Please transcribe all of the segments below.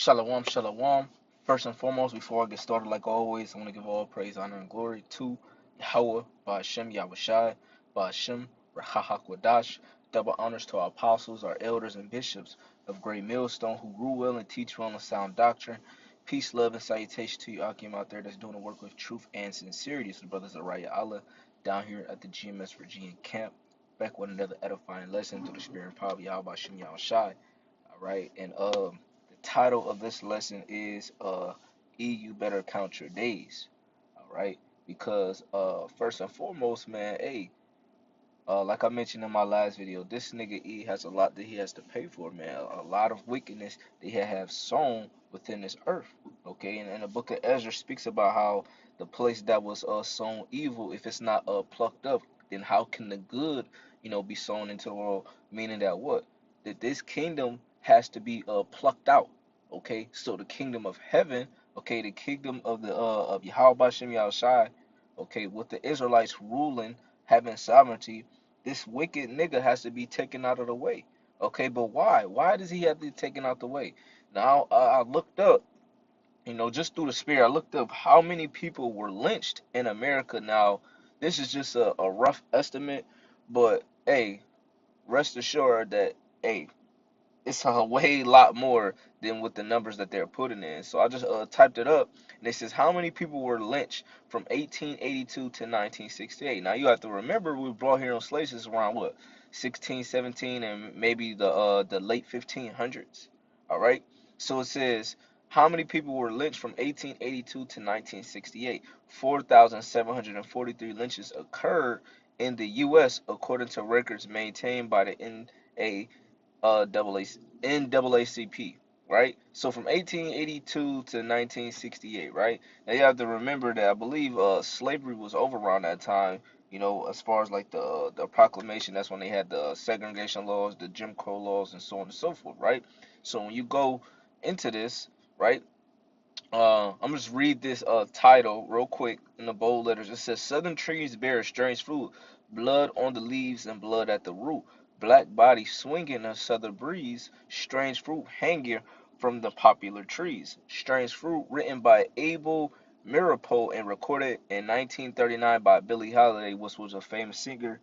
Shalom, shalom. First and foremost, before I get started, like always, I want to give all praise, honor, and glory to Yahweh, Ba'ashem, Yahushai, Ba'ashem, Rahahakwadash. Double honors to our apostles, our elders, and bishops of Great Millstone who rule well and teach well on sound doctrine. Peace, love, and salutation to you, Akim, out there that's doing the work with truth and sincerity. It's the brothers of Raya Allah down here at the GMS Virginia camp, back with another edifying lesson through the spirit and power of Yahweh, Ba'ashem, Yahushai. All right, and the title of this lesson is you better count your days. All right, because first and foremost, man, hey, like I mentioned in my last video, this nigga E has a lot that he has to pay for, man. A lot of wickedness that he have sown within this earth. Okay, and the book of Ezra speaks about how the place that was sown evil, if it's not plucked up, then how can the good, be sown into the world? Meaning that what? That this kingdom has to be plucked out. Okay, so the kingdom of heaven, okay, the kingdom of the of Yahweh Bashem Yahushai, okay, with the Israelites ruling, having sovereignty, this wicked nigga has to be taken out of the way. Okay, but why? Why does he have to be taken out the way? Now, I looked up, just through the spirit, I looked up how many people were lynched in America. Now, this is just a rough estimate, but hey, rest assured that, hey, it's a way lot more than with the numbers that they're putting in. So I just typed it up, and it says how many people were lynched from 1882 to 1968. Now you have to remember we brought here on slaves is around what 16, 17, and maybe the late 1500s. All right. So it says how many people were lynched from 1882 to 1968. 4,743 lynches occurred in the U.S. according to records maintained by the NAACP, right? So from 1882 to 1968, right? Now you have to remember that I believe slavery was over around that time. As far as like the proclamation, that's when they had the segregation laws, the Jim Crow laws, and so on and so forth, right? So when you go into this, right? I'm just read this title real quick in the bold letters. It says Southern trees bear strange fruit, blood on the leaves and blood at the root. Black body swinging a southern breeze, strange fruit hanging from the popular trees. Strange fruit written by Abel Mirabeau and recorded in 1939 by Billie Holiday, which was a famous singer,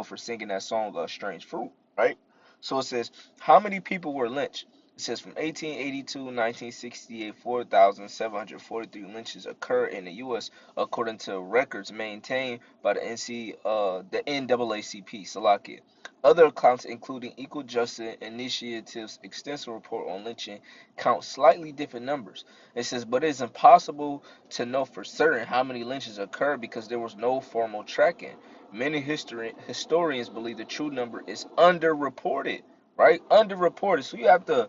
for singing that song Strange Fruit, right? So it says, how many people were lynched? It says from 1882 to 1968, 4,743 lynchings occurred in the U.S. according to records maintained by the NAACP, Salakia. Other accounts, including Equal Justice Initiative's extensive report on lynching, count slightly different numbers. It says, but it is impossible to know for certain how many lynchings occurred because there was no formal tracking. Many historians believe the true number is underreported, right? Underreported. So you have to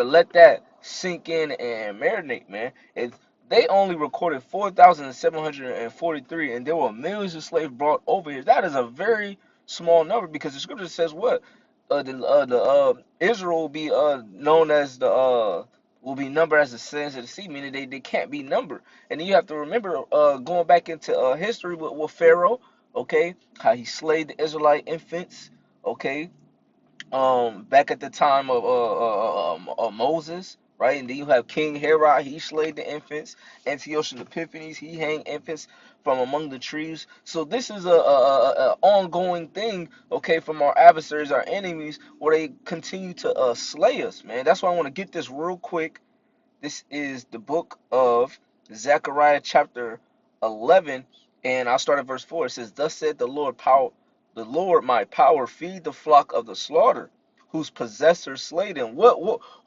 let that sink in and marinate, man. If they only recorded 4,743 and there were millions of slaves brought over here, that is a very small number because the scripture says what? The Israel will be known as the will be numbered as the sands of the sea, meaning they can't be numbered. And then you have to remember going back into history with Pharaoh, okay, how he slayed the Israelite infants, okay, back at the time of Moses, right? And then you have King Herod, he slayed the infants. Antiochus Epiphanes, he hanged infants from among the trees. So this is a ongoing thing, okay, from our adversaries, our enemies, where they continue to slay us, man. That's why I want to get this real quick. This is the book of Zechariah chapter 11, and I'll start at verse 4. It says, thus said the Lord my power, feed the flock of the slaughter, whose possessors slay them.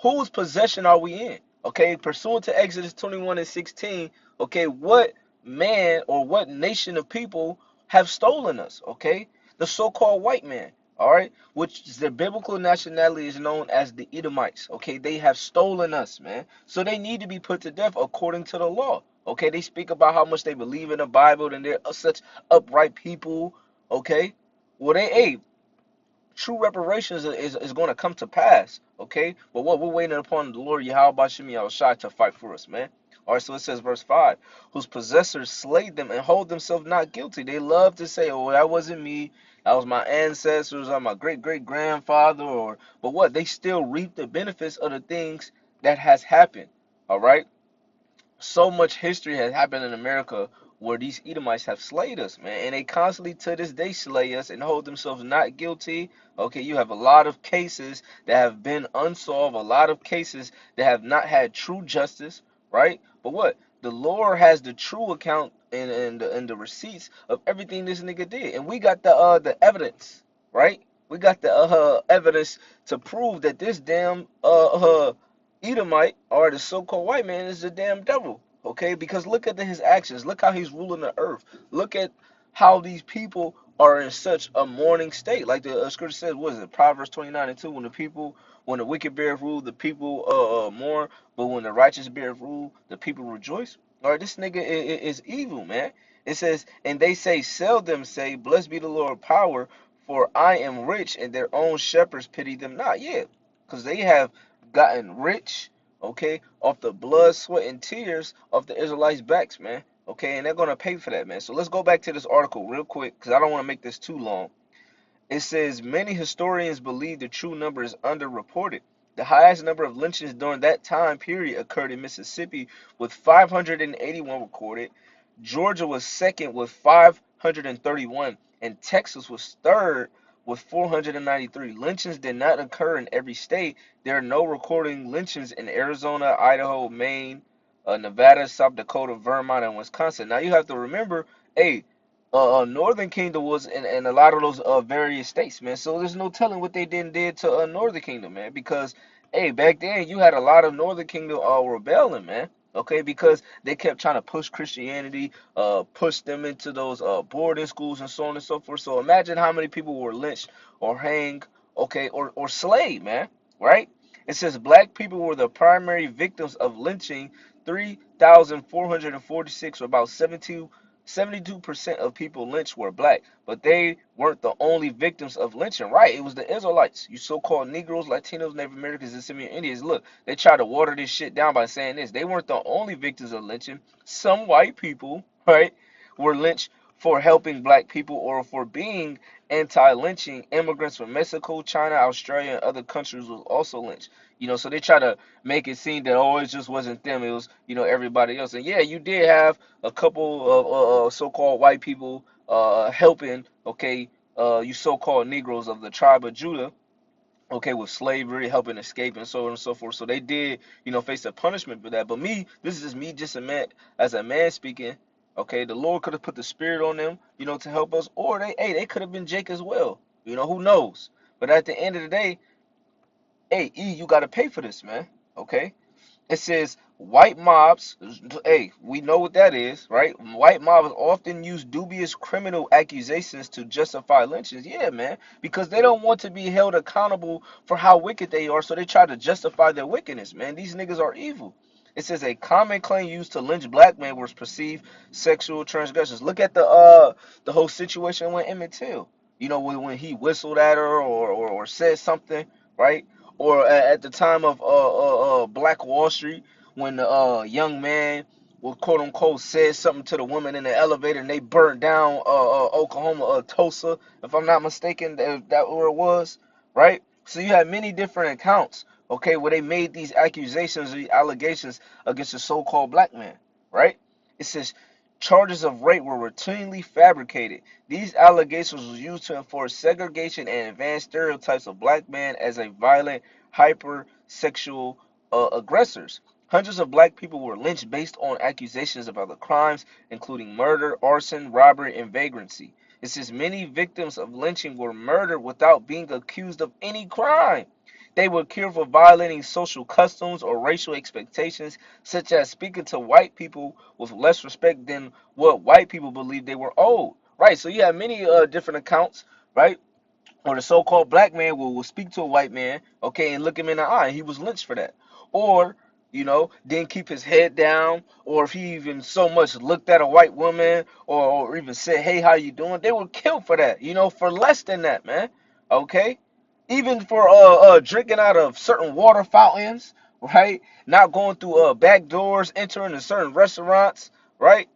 Whose possession are we in? Okay, pursuant to Exodus 21 and 16, okay, what man or what nation of people have stolen us? Okay, the so-called white man. All right, which is their biblical nationality is known as the Edomites. Okay, they have stolen us, man. So they need to be put to death according to the law. Okay, they speak about how much they believe in the Bible and they're such upright people. Okay, well hey, true reparations is going to come to pass. Okay, but what we're waiting upon the Lord Yahweh Bashim Yahushai to fight for us, man. All right, so it says verse 5, whose possessors slay them and hold themselves not guilty. They love to say, oh, that wasn't me. That was my ancestors or my great-great-grandfather. But what? They still reap the benefits of the things that has happened. All right, so much history has happened in America where these Edomites have slayed us, man, and they constantly to this day slay us and hold themselves not guilty. Okay, you have a lot of cases that have been unsolved, a lot of cases that have not had true justice, right? But what? The Lord has the true account and the receipts of everything this nigga did, and we got the evidence, right? We got the evidence to prove that this damn Edomite or the so-called white man is the damn devil. Okay, because look at his actions. Look how he's ruling the earth. Look at how these people are in such a mourning state. Like the scripture says, what is it? Proverbs 29:2. When the wicked bear rule, the people mourn. But when the righteous bear rule, the people rejoice. All right, this nigga is evil, man. It says, and they say, seldom say, blessed be the Lord of power, for I am rich, and their own shepherds pity them not. Yeah, because they have gotten rich, okay, off the blood, sweat, and tears of the Israelites' backs, man. Okay, and they're gonna pay for that, man. So let's go back to this article real quick, because I don't want to make this too long. It says many historians believe the true number is underreported. The highest number of lynchings during that time period occurred in Mississippi with 581 recorded. Georgia was second with 531, and Texas was third with 493. Lynchings did not occur in every state. There are no recording lynchings in Arizona, Idaho, Maine, Nevada, South Dakota, Vermont, and Wisconsin. Now you have to remember, hey, Northern Kingdom was in a lot of those various states, man. So there's no telling what they did to Northern Kingdom, man. Because hey, back then you had a lot of Northern Kingdom rebelling, man. Okay, because they kept trying to push Christianity, push them into those boarding schools and so on and so forth. So imagine how many people were lynched or hanged, okay, or slayed, man. Right? It says black people were the primary victims of lynching. 3,446, or about 72% of people lynched were black, but they weren't the only victims of lynching, right? It was the Israelites, you so-called Negroes, Latinos, Native Americans, and Semitic Indians. Look, they tried to water this shit down by saying this. They weren't the only victims of lynching. Some white people, right, were lynched for helping black people or for being anti-lynching. Immigrants from Mexico, China, Australia, and other countries was also lynched. So they try to make it seem that it just wasn't them. It was, everybody else. And yeah, you did have a couple of so-called white people helping, okay, you so-called Negroes of the tribe of Judah, okay, with slavery, helping escape, and so on and so forth. So they did, face a punishment for that. But me, this is just me, just a man, as a man speaking. Okay, the Lord could have put the Spirit on them, to help us, or they could have been Jake as well. Who knows? But at the end of the day, hey, E, you got to pay for this, man. Okay. It says white mobs, hey, we know what that is, right? White mobs often use dubious criminal accusations to justify lynchings. Yeah, man, because they don't want to be held accountable for how wicked they are, so they try to justify their wickedness, man. These niggas are evil. It says a common claim used to lynch black men was perceived sexual transgressions. Look at the whole situation with Emmett Till. When he whistled at her or said something, right? Or at the time of Black Wall Street, when the young man was quote unquote said something to the woman in the elevator and they burnt down Oklahoma, Tulsa, if I'm not mistaken, that where it was, right? So you have many different accounts, okay, where they made these accusations, these allegations against the so-called black man, right? It says charges of rape were routinely fabricated. These allegations were used to enforce segregation and advance stereotypes of black men as a violent, hypersexual aggressors. Hundreds of black people were lynched based on accusations of other crimes, including murder, arson, robbery, and vagrancy. It says many victims of lynching were murdered without being accused of any crime. They were killed for violating social customs or racial expectations, such as speaking to white people with less respect than what white people believed they were owed. Right, so you have many different accounts, right? Or the so-called black man will speak to a white man, okay, and look him in the eye. He was lynched for that. Or, didn't keep his head down, or if he even so much looked at a white woman, or even said, hey, how you doing? They were killed for that, for less than that, man. Okay? Even for drinking out of certain water fountains, right? Not going through back doors, entering in certain restaurants, right?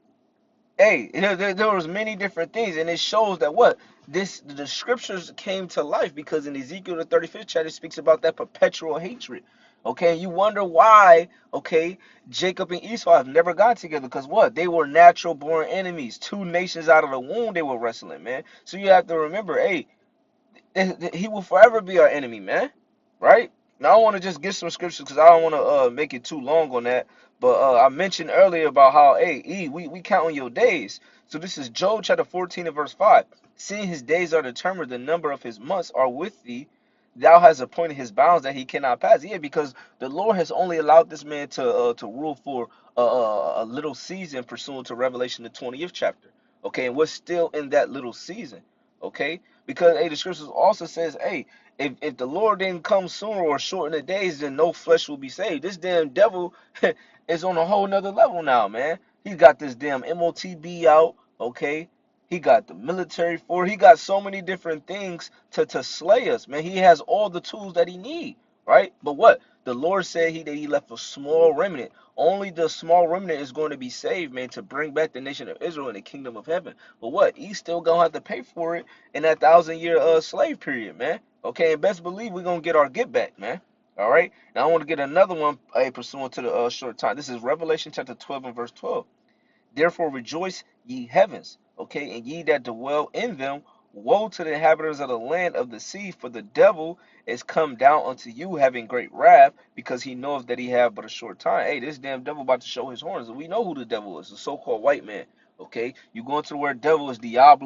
Hey, there was many different things, and it shows that what the scriptures came to life because in Ezekiel the 35th chapter it speaks about that perpetual hatred. Okay, and you wonder why, okay, Jacob and Esau have never got together because what? They were natural born enemies. Two nations out of the womb they were wrestling, man. So you have to remember, hey, he will forever be our enemy, man. Right? Now I want to just get some scriptures because I don't want to make it too long on that. But I mentioned earlier about how, hey, we count on your days. So this is Job chapter 14 and verse 5. Seeing his days are determined, the number of his months are with thee. Thou hast appointed his bounds that he cannot pass. Yeah, because the Lord has only allowed this man to rule for a little season, pursuant to Revelation the 20th chapter. Okay, and we're still in that little season. Okay, because hey, the scriptures also says, hey, if the Lord didn't come sooner or shorten the days, then no flesh will be saved. This damn devil is on a whole nother level now, man. He got this damn MOTB out, okay? He got the military for it. He got so many different things to slay us, man. He has all the tools that he need, right? But what? The Lord said that he left a small remnant. Only the small remnant is going to be saved, man, to bring back the nation of Israel in the kingdom of heaven. But what? He's still gonna have to pay for it in that 1,000 year slave period, man. Okay, and best believe we're gonna get our get back, man. All right. Now I want to get another one, pursuant to the short time. This is Revelation chapter 12 and verse 12. Therefore rejoice, ye heavens, okay, and ye that dwell in them. Woe to the inhabitants of the land of the sea, for the devil is come down unto you, having great wrath, because he knoweth that he have but a short time. Hey, this damn devil about to show his horns, and we know who the devil is, the so-called white man. Okay, you go into the word devil is Diablo.